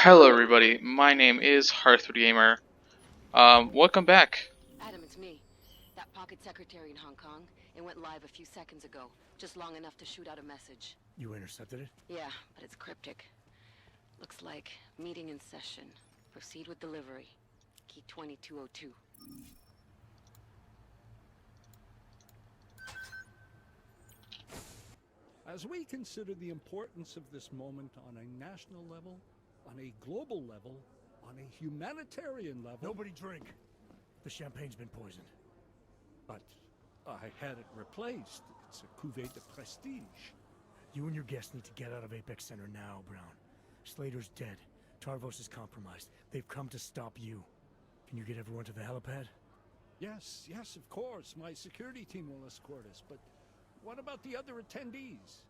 Hello, everybody. My name is Hearthwood Gamer. Welcome back. Adam, it's me. That pocket secretary in Hong Kong. It went live a few seconds ago, just long enough to shoot out a message. You intercepted it? Yeah, but it's cryptic. Looks like meeting in session. Proceed with delivery. Key 2202. As we consider the importance of this moment on a national level, on a global level, on a humanitarian level... Nobody drink. The champagne's been poisoned. But I had it replaced. It's a cuvée de prestige. You and your guests need to get out of Apex Center now, Brown. Slater's dead. Tarvos is compromised. They've come to stop you. Can you get everyone to the helipad? Yes, of course. My security team will escort us, but what about the other attendees?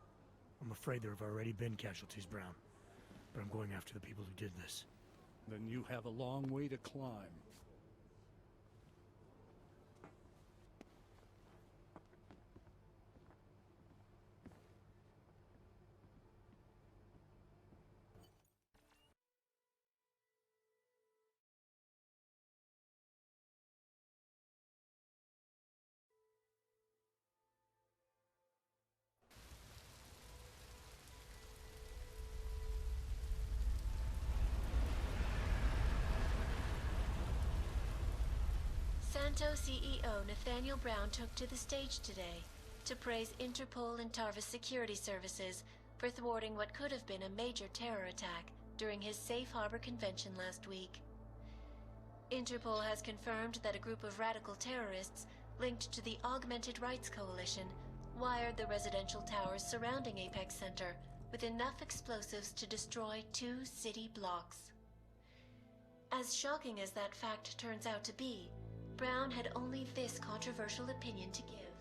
I'm afraid there have already been casualties, Brown. But I'm going after the people who did this. Then you have a long way to climb. Santo CEO Nathaniel Brown took to the stage today to praise Interpol and Tarvis security services for thwarting what could have been a major terror attack during his Safe Harbor convention last week. Interpol has confirmed that a group of radical terrorists linked to the Augmented Rights Coalition wired the residential towers surrounding Apex Center with enough explosives to destroy 2 city blocks. As shocking as that fact turns out to be, Brown had only this controversial opinion to give.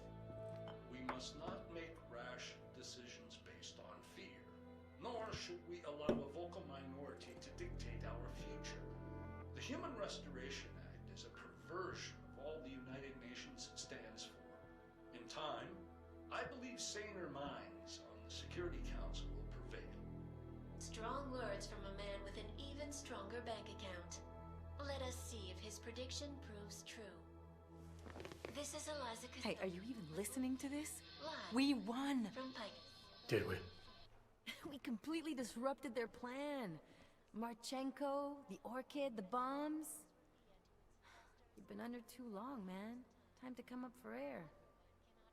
We must not make rash decisions based on fear, nor should we allow a vocal minority to dictate our future. The Human Restoration Act is a perversion of all the United Nations stands for. In time, I believe saner minds on the Security Council will prevail. Strong words from a man with an even stronger bank account. Let us see if his prediction proves true. This is Eliza Costello. Hey, are you even listening to this? Live We won! from Pike. Did we? We completely disrupted their plan. Marchenko, the Orchid, the bombs. You've been under too long, man. Time to come up for air.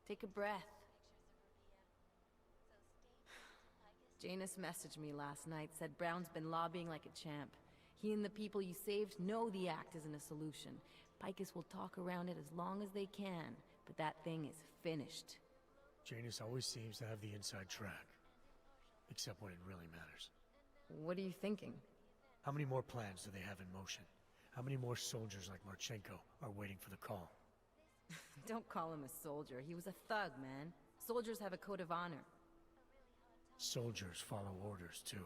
Take a breath. Janus messaged me last night, said Brown's been lobbying like a champ. He and the people you saved know the act isn't a solution. Picus will talk around it as long as they can, but that thing is finished. Janus always seems to have the inside track. Except when it really matters. What are you thinking? How many more plans do they have in motion? How many more soldiers like Marchenko are waiting for the call? Don't call him a soldier. He was a thug, man. Soldiers have a code of honor. Soldiers follow orders, too.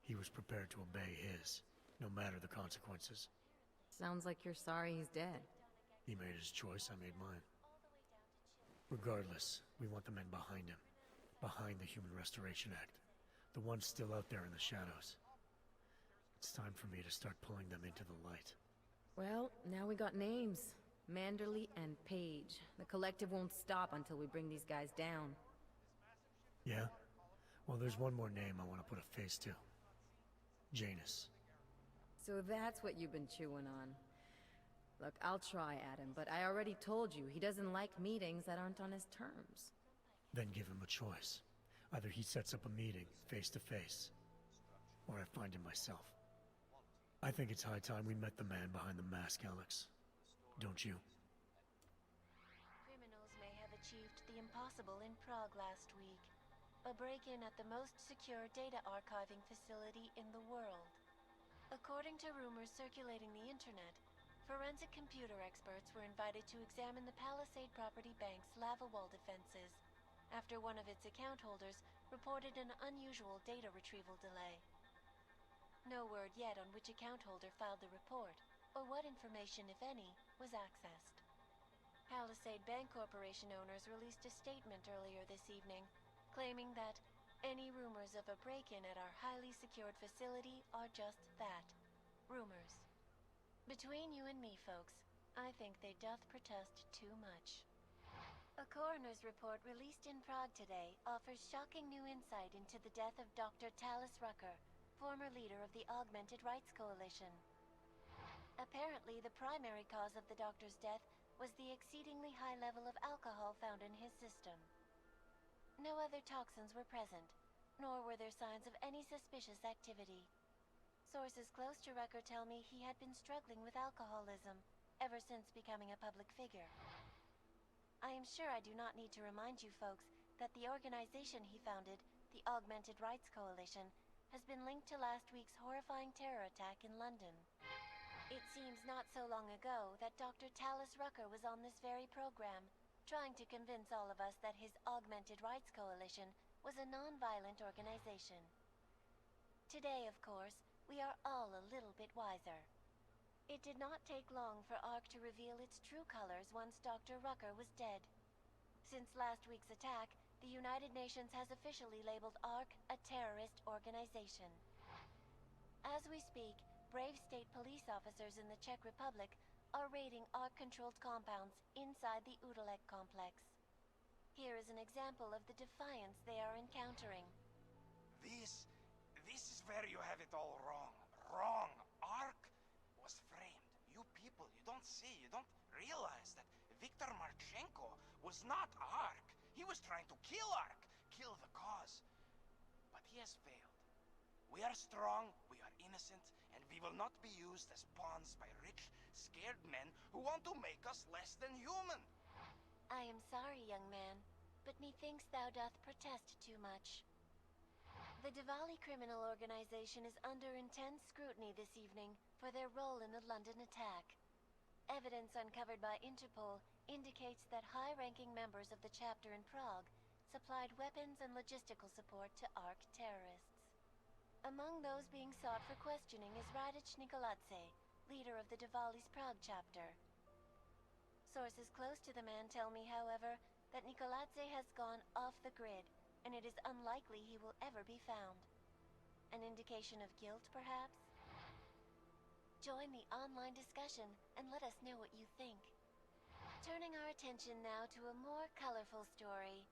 He was prepared to obey his, no matter the consequences. Sounds like you're sorry he's dead. He made his choice, I made mine. Regardless, we want the men behind him. Behind the Human Restoration Act. The ones still out there in the shadows. It's time for me to start pulling them into the light. Well, now we got names. Manderley and Page. The collective won't stop until we bring these guys down. Yeah? Well, there's one more name I want to put a face to. Janus. So that's what you've been chewing on. Look, I'll try, Adam, but I already told you he doesn't like meetings that aren't on his terms. Then give him a choice. Either he sets up a meeting, face to face, or I find him myself. I think it's high time we met the man behind the mask, Alex. Don't you? Criminals may have achieved the impossible in Prague last week. A break-in at the most secure data archiving facility in the world. According to rumors circulating the internet, forensic computer experts were invited to examine the Palisade Property Bank's lava wall defenses after one of its account holders reported an unusual data retrieval delay. No word yet on which account holder filed the report, or what information, if any, was accessed. Palisade Bank Corporation owners released a statement earlier this evening, claiming that Any rumors of a break-in at our highly secured facility are just that. Rumors. Between you and me, folks, I think they doth protest too much. A coroner's report released in Prague today offers shocking new insight into the death of Dr. Talis Rucker, former leader of the Augmented Rights Coalition. Apparently, the primary cause of the doctor's death was the exceedingly high level of alcohol found in his system. No other toxins were present, nor were there signs of any suspicious activity. Sources close to Rucker tell me he had been struggling with alcoholism ever since becoming a public figure. I am sure I do not need to remind you folks that the organization he founded, the Augmented Rights Coalition, has been linked to last week's horrifying terror attack in London. It seems not so long ago that Dr. Talis Rucker was on this very program, trying to convince all of us that his Augmented Rights Coalition was a non-violent organization. Today, of course, we are all a little bit wiser. It did not take long for ARC to reveal its true colors once Dr. Rucker was dead. Since last week's attack, the United Nations has officially labeled ARC a terrorist organization. As we speak, brave state police officers in the Czech Republic are raiding ARC-controlled compounds inside the Udalek complex. Here is an example of the defiance they are encountering. This is where you have it all wrong. Wrong. Ark was framed. You people, you don't see, you don't realize that Viktor Marchenko was not Ark. He was trying to kill Ark, kill the cause. But he has failed. We are strong, we are innocent, and we will not be used as pawns by rich, scared men who want to make us less than human. I am sorry, young man, but methinks thou doth protest too much. The Diwali criminal organization is under intense scrutiny this evening for their role in the London attack. Evidence uncovered by Interpol indicates that high-ranking members of the chapter in Prague supplied weapons and logistical support to ARC terrorists. Among those being sought for questioning is Radic Nikoladze, leader of the Diwali's Prague chapter. Sources close to the man tell me, however, that Nikoladze has gone off the grid, and it is unlikely he will ever be found. An indication of guilt, perhaps? Join the online discussion and let us know what you think. Turning our attention now to a more colorful story.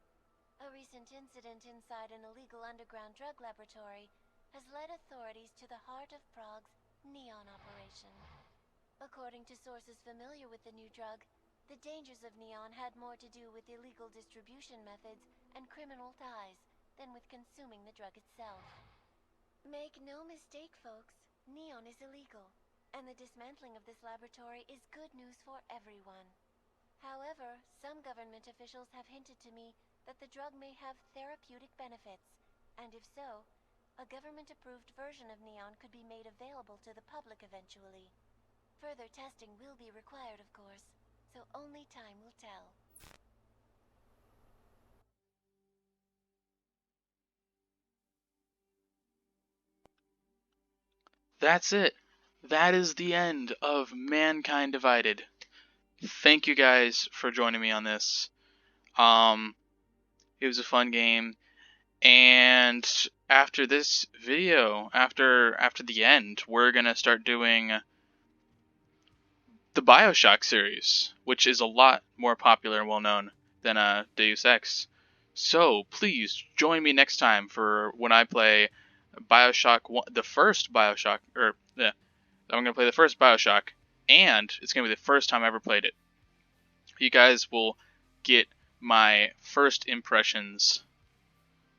A recent incident inside an illegal underground drug laboratory has led authorities to the heart of Prague's Neon operation. According to sources familiar with the new drug, the dangers of Neon had more to do with illegal distribution methods and criminal ties than with consuming the drug itself. Make no mistake, folks, Neon is illegal, and the dismantling of this laboratory is good news for everyone. However, some government officials have hinted to me that the drug may have therapeutic benefits, and if so, a government-approved version of Neon could be made available to the public eventually. Further testing will be required, of course, so only time will tell. That's it. That is the end of Mankind Divided. Thank you guys for joining me on this. It was a fun game, and after this video, after the end, we're gonna start doing the BioShock series, which is a lot more popular and well known than Deus Ex. So please join me next time for when I play BioShock 1, the first BioShock, I'm gonna play the first BioShock, and it's gonna be the first time I ever played it. You guys will get my first impressions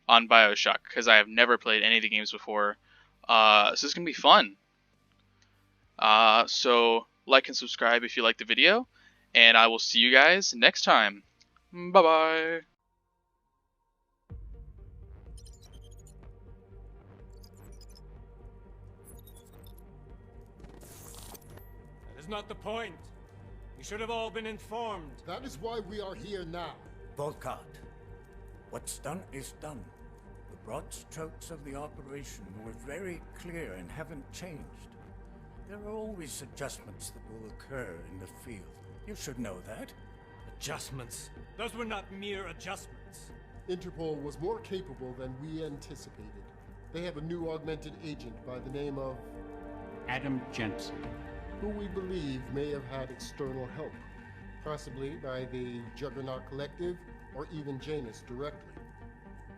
on BioShock, because I have never played any of the games before. So this is going to be fun. So like and subscribe if you like the video, and I will see you guys next time. Bye-bye. That is not the point. You should have all been informed. That is why we are here now. Volkart, what's done is done. The broad strokes of the operation were very clear and haven't changed. There are always adjustments that will occur in the field. You should know that. Adjustments? Those were not mere adjustments. Interpol was more capable than we anticipated. They have a new augmented agent by the name of... Adam Jensen. Who we believe may have had external help. Possibly by the Juggernaut Collective, or even Janus directly.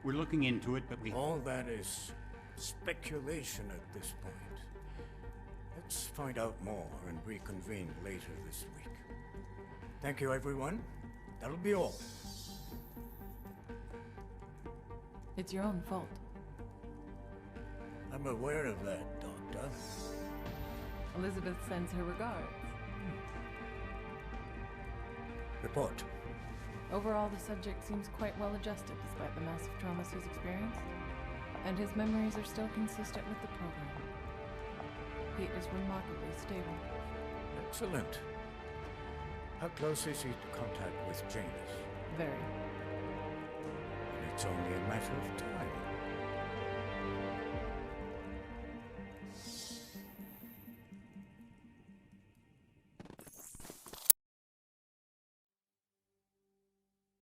We're looking into it, but we... All that is speculation at this point. Let's find out more and reconvene later this week. Thank you, everyone. That'll be all. It's your own fault. I'm aware of that, Doctor. Elizabeth sends her regards. Report. Overall, the subject seems quite well adjusted despite the massive traumas he's experienced, and his memories are still consistent with the program. He is remarkably stable. Excellent. How close is he to contact with Janus? Very. And it's only a matter of time.